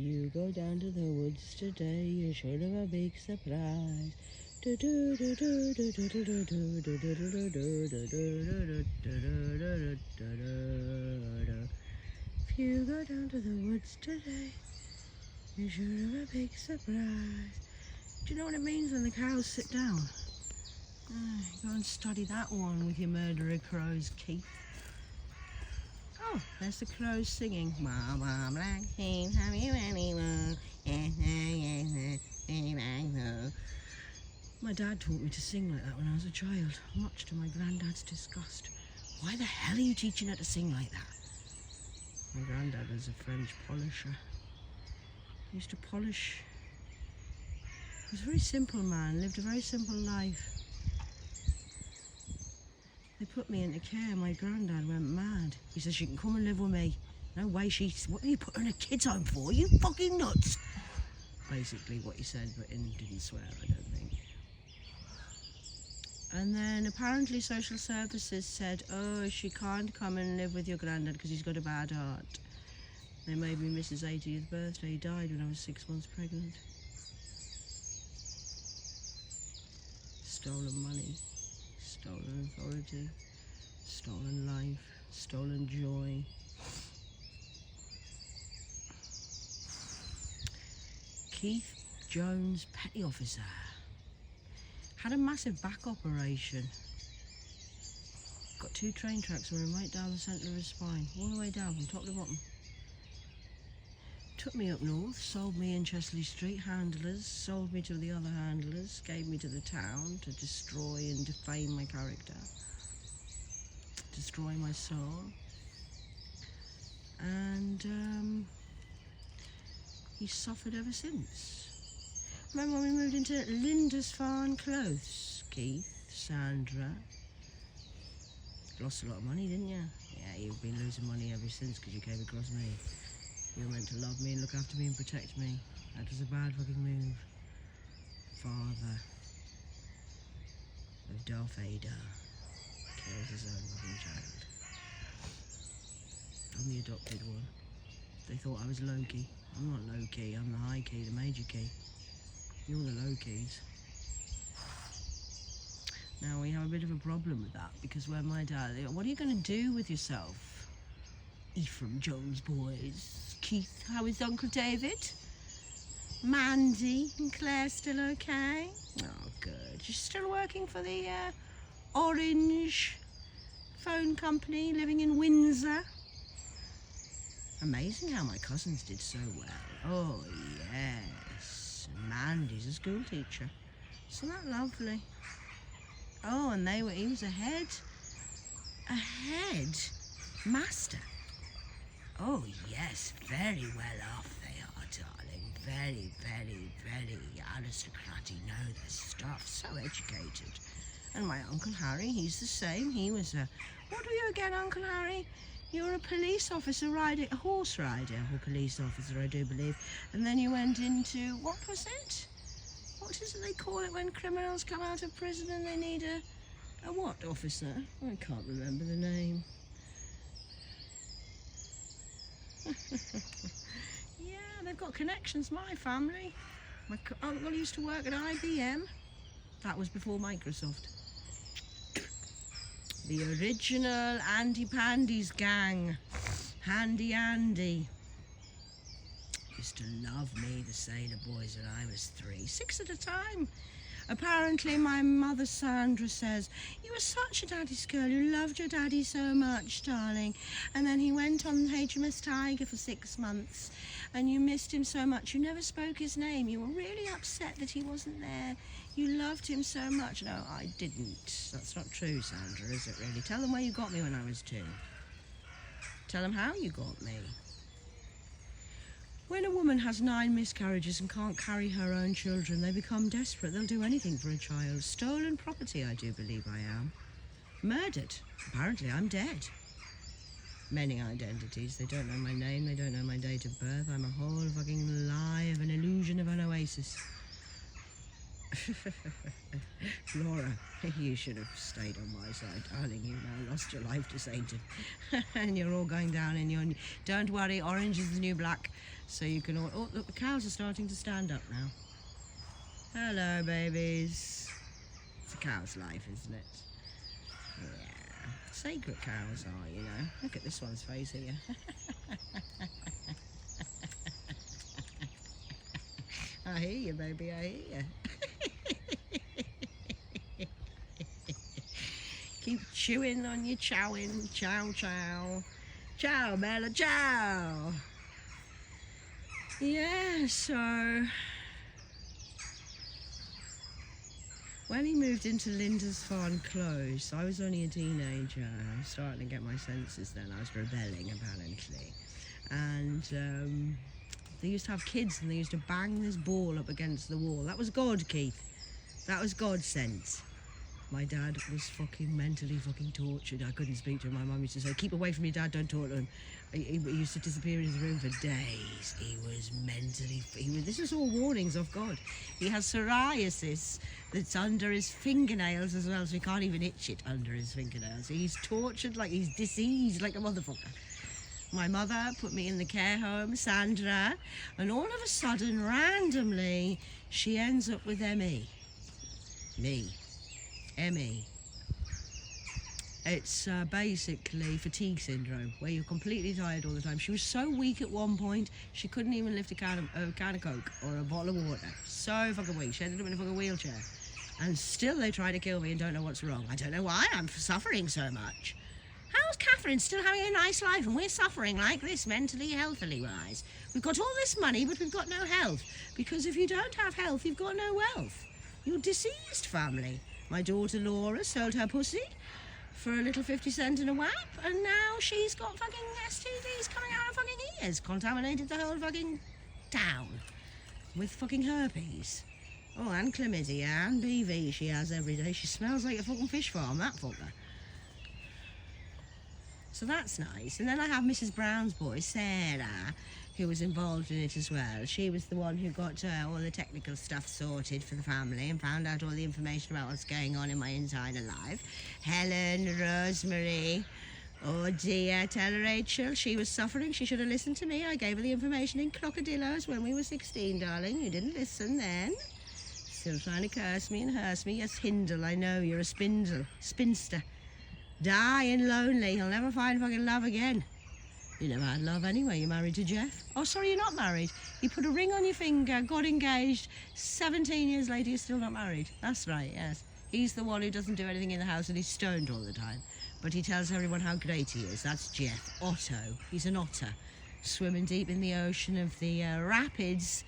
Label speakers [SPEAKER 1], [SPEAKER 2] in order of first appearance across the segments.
[SPEAKER 1] you go down to the woods today, you're sure of a big surprise. If you go down to the woods today, you're sure of a big surprise. Do you know what it means when the cows sit down? Go and study that one with your murderer crows, Keith. Oh, there's the crows singing. Mama Black Sheep, have you any more? My dad taught me to sing like that when I was a child, much to my granddad's disgust. Why the hell are you teaching her to sing like that? My granddad was a French polisher. He used to polish. He was a very simple man, lived a very simple life. They put me into care. My granddad went mad. He said, she can come and live with me. No way, what are you putting her in a kid's home for? You fucking nuts. Basically what he said, but didn't swear, I don't think. And then apparently social services said, oh, she can't come and live with your granddad because he's got a bad heart. They made me miss his 80th birthday. He died when I was 6 months pregnant. Stolen money, stolen authority, stolen life, stolen joy. Keith Jones, petty officer, had a massive back operation. Got 2 train tracks running right down the centre of his spine, all the way down from top to bottom. Took me up north, sold me in Chesley Street, handlers, sold me to the other handlers, gave me to the town to destroy and defame my character, destroy my soul. And he's suffered ever since. Remember when we moved into Lindisfarne Close, Keith, Sandra? Lost a lot of money, didn't you? Yeah, you've been losing money ever since because you came across me. You were meant to love me and look after me and protect me. That was a bad fucking move. Father of Darth Vader kills his own fucking child. I'm the adopted one. They thought I was low key. I'm not low key, I'm the high key, the major key. You're the low keys. Now we have a bit of a problem with that because when my dad, what are you going to do with yourself? Ephraim Jones boys. Keith, how is Uncle David? Mandy and Claire still okay? Oh, good. You're still working for the Orange phone company living in Windsor? Amazing how my cousins did so well. Oh, yes. Mandy's a school teacher. Isn't that lovely? Oh, and he was a head master. Oh, yes, very well off they are, darling. Very, very, very aristocratic, know their stuff, so educated. And my Uncle Harry, he's the same. He was what were you again, Uncle Harry? You're a police officer a horse rider, or police officer, I do believe. And then you went into, what was it? What is it they call it when criminals come out of prison and they need a what officer? I can't remember the name. Yeah, they've got connections, my family. My uncle used to work at IBM. That was before Microsoft. The original Andy Pandy's gang. Handy Andy. Used to love me, the sailor boys, when I was 3. 6 at a time. Apparently my mother Sandra says, you were such a daddy's girl, you loved your daddy so much, darling. And then he went on HMS Tiger for 6 months and you missed him so much, you never spoke his name. You were really upset that he wasn't there. You loved him so much. No, I didn't. That's not true, Sandra, is it really? Tell them where you got me when I was 2. Tell them how you got me. When a woman has 9 miscarriages and can't carry her own children, they become desperate. They'll do anything for a child. Stolen property, I do believe I am. Murdered. Apparently I'm dead. Many identities. They don't know my name. They don't know my date of birth. I'm a whole fucking lie of an illusion of an oasis. Laura, you should have stayed on my side, darling. You've now lost your life to Satan. And you're all going down in your... Don't worry, orange is the new black. So you can all... Oh, look, the cows are starting to stand up now. Hello, babies. It's a cow's life, isn't it? Yeah. Sacred cows are, you know. Look at this one's face here. I hear you, baby, I hear you. Keep chewing on your chowing. Chow, chow. Ciao, Bella, ciao. Yeah, so... When he moved into Linda's Farm Close, I was only a teenager. I was starting to get my senses then. I was rebelling, apparently. And they used to have kids and they used to bang this ball up against the wall. That was God, Keith. That was God sent. My dad was fucking mentally fucking tortured. I couldn't speak to him. My mum used to say, keep away from your dad, don't talk to him. He used to disappear in his room for days. He was mentally... this is all warnings of God. He has psoriasis that's under his fingernails as well, so he can't even itch it under his fingernails. He's tortured like he's diseased like a motherfucker. My mother put me in the care home, Sandra, and all of a sudden, randomly, she ends up with ME. ME. It's basically fatigue syndrome, where you're completely tired all the time. She was so weak at one point, she couldn't even lift a can of Coke or a bottle of water. So fucking weak. She ended up in a fucking wheelchair. And still they try to kill me and don't know what's wrong. I don't know why I'm suffering so much. How's Catherine still having a nice life and we're suffering like this mentally, healthily wise? We've got all this money, but we've got no health. Because if you don't have health, you've got no wealth. You're deceased, family. My daughter Laura sold her pussy for a little 50 cent and a whap, and now she's got fucking STDs coming out of fucking ears, contaminated the whole fucking town with fucking herpes. Oh, and chlamydia and BV she has every day. She smells like a fucking fish farm, that fucker. So that's nice. And then I have Mrs. Brown's boy, Sarah, who was involved in it as well. She was the one who got all the technical stuff sorted for the family and found out all the information about what's going on in my insider life. Helen, Rosemary, oh dear, tell Rachel, she was suffering. She should have listened to me. I gave her the information in Crocodillos when we were 16, darling. You didn't listen then. Still trying to curse me and hearse me. Yes, Hindle, I know, you're a spinster. Dying lonely. He'll never find fucking love again. You never had love anyway. You're married to Jeff. Oh, sorry, you're not married. You put a ring on your finger, got engaged. 17 years later, you're still not married. That's right, yes. He's the one who doesn't do anything in the house and he's stoned all the time. But he tells everyone how great he is. That's Jeff. Otto. He's an otter. Swimming deep in the ocean of the rapids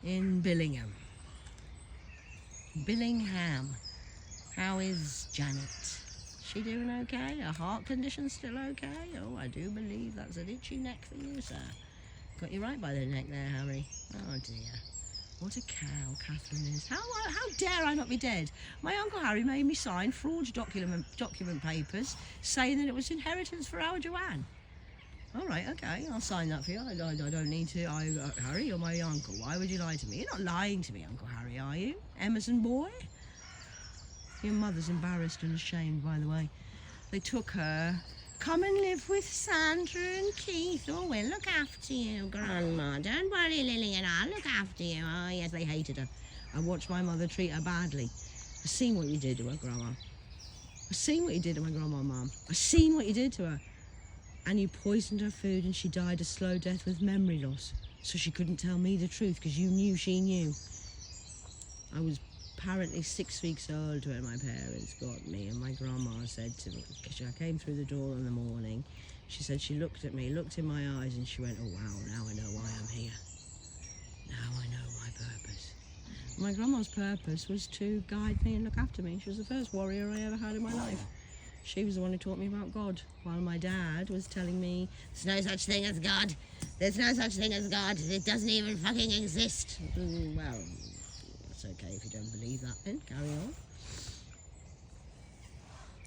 [SPEAKER 1] in Billingham. Billingham. How is Janet? She doing okay? Her heart condition's still okay? Oh, I do believe that's an itchy neck for you, sir. Got you right by the neck there, Harry. Oh dear. What a cow Catherine is. How dare I not be dead? My Uncle Harry made me sign forged document papers saying that it was inheritance for our Joanne. All right, okay, I'll sign that for you. I don't need to. Harry, you're my uncle. Why would you lie to me? You're not lying to me, Uncle Harry, are you? Emerson boy? Your mother's embarrassed and ashamed, by the way. They took her. Come and live with Sandra and Keith. Oh, we'll look after you, Grandma. Don't worry, Lillian, I'll look after you. Oh, yes, they hated her. I watched my mother treat her badly. I've seen what you did to her, Grandma. I've seen what you did to my Grandma, Mum. I've seen what you did to her. And you poisoned her food and she died a slow death with memory loss. So she couldn't tell me the truth because you knew she knew. I was apparently 6 weeks old when my parents got me, and my grandma said to me, because I came through the door in the morning, she said she looked at me, looked in my eyes, and she went, oh wow, now I know why I'm here. Now I know my purpose. My grandma's purpose was to guide me and look after me. She was the first warrior I ever had in my life. She was the one who taught me about God, while my dad was telling me, there's no such thing as God. There's no such thing as God. It doesn't even fucking exist. Well, it's okay if you don't believe that then, carry on.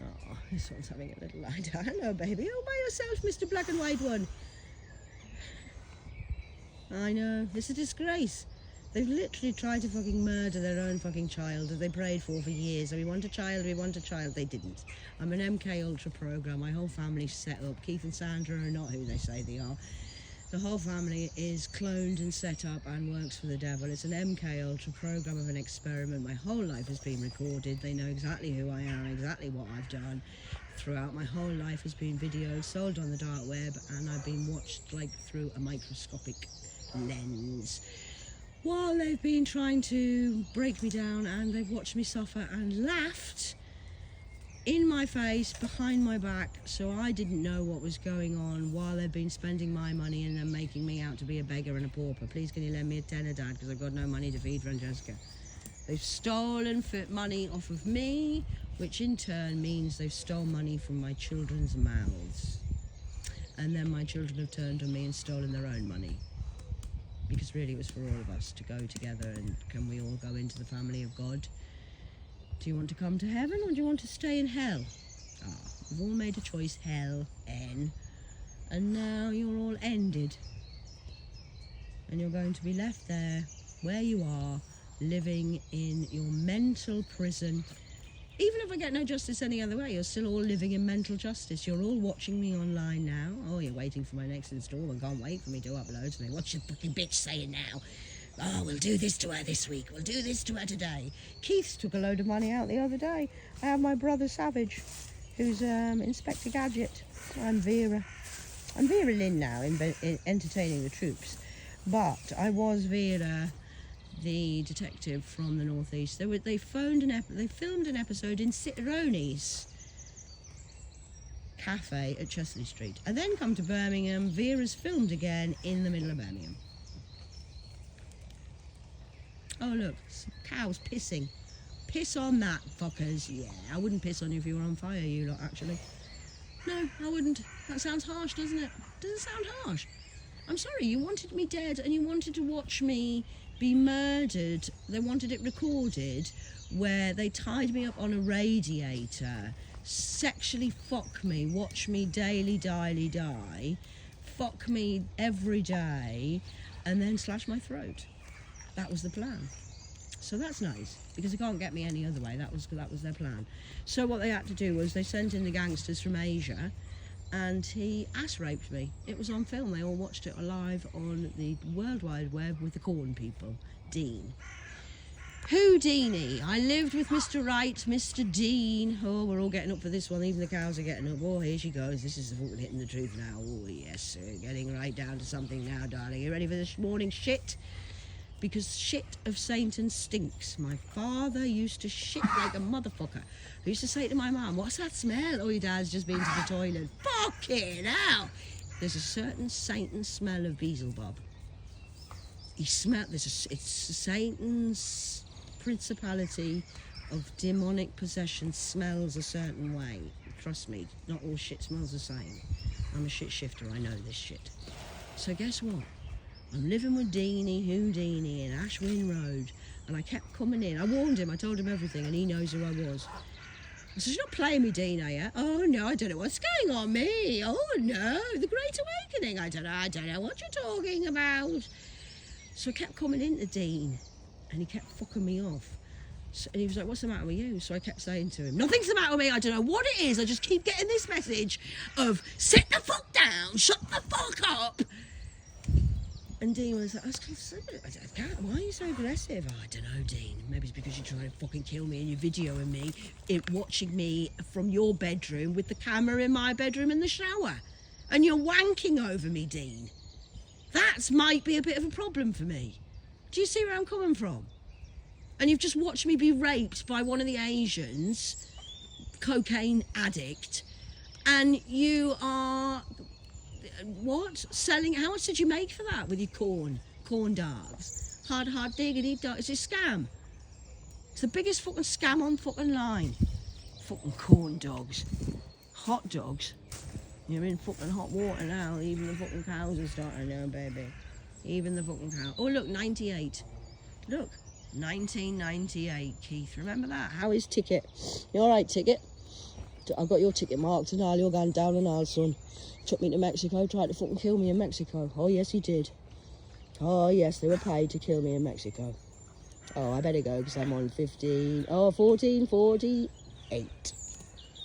[SPEAKER 1] Oh, this one's having a little lie down. Hello, baby. All by yourself, Mr. Black and White one. I know, it's a disgrace. They've literally tried to fucking murder their own fucking child that they prayed for years. So we want a child, we want a child. They didn't. I'm an MK Ultra program. My whole family's set up. Keith and Sandra are not who they say they are. The whole family is cloned and set up and works for the devil. It's an MK Ultra program of an experiment. My whole life has been recorded. They know exactly who I am, exactly what I've done. Throughout my whole life has been videoed, sold on the dark web, and I've been watched like through a microscopic lens. While they've been trying to break me down, and they've watched me suffer and laughed in my face, behind my back, so I didn't know what was going on, while they've been spending my money and then making me out to be a beggar and a pauper. Please can you lend me a tenner, Dad, because I've got no money to feed Francesca. They've stolen money off of me, which in turn means they've stolen money from my children's mouths. And then my children have turned on me and stolen their own money. Because really it was for all of us to go together, and can we all go into the family of God? Do you want to come to heaven, or do you want to stay in hell? We've all made a choice, hell, N. And now you're all ended. And you're going to be left there, where you are, living in your mental prison. Even if I get no justice any other way, you're still all living in mental justice. You're all watching me online now. Oh, you're waiting for my next installment. Can't wait for me to upload something. What's your fucking bitch saying now? Oh, we'll do this to her this week. We'll do this to her today. Keith took a load of money out the other day. I have my brother Savage, who's Inspector Gadget. I'm Vera. I'm Vera Lynn now, in entertaining the troops. But I was Vera, the detective from the northeast. They filmed an episode in Ciceroni's cafe at Chesley Street. I then come to Birmingham. Vera's filmed again in the middle of Birmingham. Oh look, some cows pissing. Piss on that, fuckers. Yeah, I wouldn't piss on you if you were on fire, you lot, actually. No, I wouldn't. That sounds harsh, doesn't it? Doesn't sound harsh. I'm sorry, you wanted me dead and you wanted to watch me be murdered. They wanted it recorded where they tied me up on a radiator, sexually fuck me, watch me daily die, fuck me every day, and then slash my throat. That was the plan. So that's nice, because they can't get me any other way. That was their plan. So what they had to do was they sent in the gangsters from Asia, and he ass raped me. It was on film. They all watched it live on the World Wide Web with the corn people. Dean. Houdini. I lived with Mr. Wright, Mr. Dean. Oh, we're all getting up for this one. Even the cows are getting up. Oh, here she goes. This is the fucking hitting the truth now. Oh, yes, sir. Getting right down to something now, darling. You ready for this morning shit? Because shit of Satan stinks. My father used to shit like a motherfucker. I used to say to my mum, what's that smell? Oh, your dad's just been to the toilet. Fucking hell! There's a certain Satan smell of Beelzebub. It's Satan's principality of demonic possession smells a certain way. Trust me, not all shit smells the same. I'm a shit shifter, I know this shit. So guess what? I'm living with Houdini in Ashwin Road, and I kept coming in. I warned him, I told him everything, and he knows who I was. I said, you're not playing me, Dean, are you? Oh, no, I don't know what's going on, me. Oh, no, the Great Awakening. I don't know what you're talking about. So I kept coming into Dean, and he kept fucking me off. So, and he was like, what's the matter with you? So I kept saying to him, nothing's the matter with me. I don't know what it is. I just keep getting this message of, sit the fuck down, shut the fuck up. And Dean was like, I can't, why are you so aggressive? Oh, I don't know, Dean. Maybe it's because you're trying to fucking kill me and you're videoing me, watching me from your bedroom with the camera in my bedroom in the shower. And you're wanking over me, Dean. That might be a bit of a problem for me. Do you see where I'm coming from? And you've just watched me be raped by one of the Asians, cocaine addict, and you are... What? Selling? How much did you make for that with your corn dogs? Hard diggity dog. It's a scam. It's the biggest fucking scam on fucking line. Fucking corn dogs. Hot dogs. You're in fucking hot water now. Even the fucking cows are starting now, baby. Even the fucking cow. Oh, look, 98. Look, 1998, Keith. Remember that? How is Ticket? You all right, Ticket? I've got your ticket marked and all. You're going down and all, son. Took me to Mexico, tried to fucking kill me in Mexico. Oh, yes, he did. Oh, yes, they were paid to kill me in Mexico. Oh, I better go because I'm on 1448.